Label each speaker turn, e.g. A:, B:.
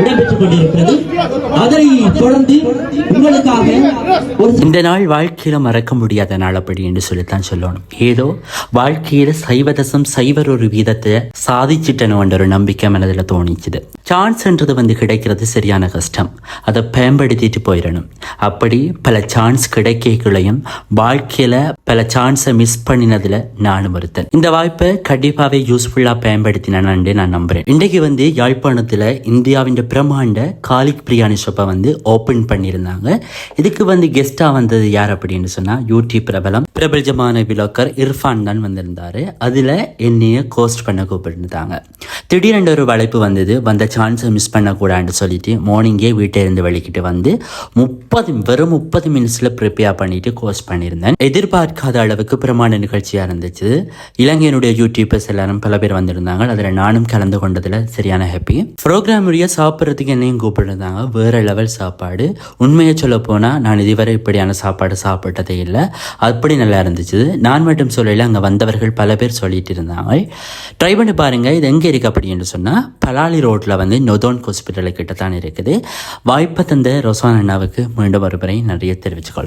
A: இடம்பெற்றுக் கொண்டிருக்கிறது. அதனை தொடர்ந்து உங்களுக்காக இந்த நாள் வாழ்க்கையில மறக்க முடியாத நாள் அப்படி என்று சொல்லித்தான் சொல்லணும். ஏதோ வாழ்க்கையில 0.01 ஒரு வீதத்தை சாதிச்சிட்டணும் என்ற ஒரு நம்பிக்கை மனதில் தோணிச்சுது. சான்ஸ்ன்றது கிடைக்கிறது சரியான கஷ்டம். அதை பயன்படுத்திட்டு போயிடணும். அப்படி பல சான்ஸ் கிடைக்கலையும் வாழ்க்கையில பல சான்ஸை மிஸ் பண்ணினதுல நானும் ஒருத்தன். இந்த வாய்ப்பை கண்டிப்பாவே யூஸ்ஃபுல்லா பயன்படுத்தினேன் நான் நம்புறேன். இன்றைக்கு யாழ்ப்பாணத்துல இந்தியாவின் பிரம்மாண்ட காலிக் பிரியாணி ஷாப்பை ஓபன் பண்ணியிருந்தாங்க. இதுக்கு கெஸ்டா வந்தது யார் அப்படின்னு சொன்னா யூடியூப் பிரபலமான விலாக்கர் இர்ஃபான் தான் வந்திருந்தாரு. அதுல என்னைய கோஸ்ட் பண்ண கூப்பிட்டுருந்தாங்க. திடீரென்று ஒரு வளைப்பு வந்த சான்ஸை மிஸ் பண்ணக்கூடாதுன்னு சொல்லிட்டு மார்னிங்கே வீட்டை இருந்து வெளிக்கிட்டு வெறும் 30 மினிட்ஸ்ல ப்ரிப்பேர் பண்ணிட்டு கோஸ்ட் பண்ணியிருந்தேன். எதிர்பார்க்காத அளவுக்கு பிரமாண்ட நிகழ்ச்சியா இருந்துச்சு. இலங்கையினுடைய யூடியூபர்ஸ் எல்லாரும் பல பேர் வந்திருந்தாங்க. அதுல நானும் கலந்து கொண்டதுல சரியான ஹாப்பி. ப்ரோக்ராம் சாப்பிட்றதுக்கு என்னையும் கூப்பிட்டுருந்தாங்க. வேற லெவல் சாப்பாடு. உண்மையை சொல்ல போனா நான் இதுவரை இப்படியான சாப்பாடு சாப்பிட்டதே இல்லை. அப்படி நல்லா இருந்துச்சு. நான் மட்டும் சொல்லல, அங்க வந்தவர்கள் பல பேர் சொல்லிட்டு இருந்தாங்க. ட்ரை பண்ணி பாருங்க. இது எங்க இருக்கு அப்படின்னு சொன்னா பலாலி ரோட்ல நொதோன் ஹாஸ்பிட்டல் கிட்ட தான் இருக்குது. வாய்ப்பை தந்த ரொசான் அண்ணாவுக்கு மீண்டும் ஒருமுறை நிறைய தெரிவிச்சுக்கொள்றேன்.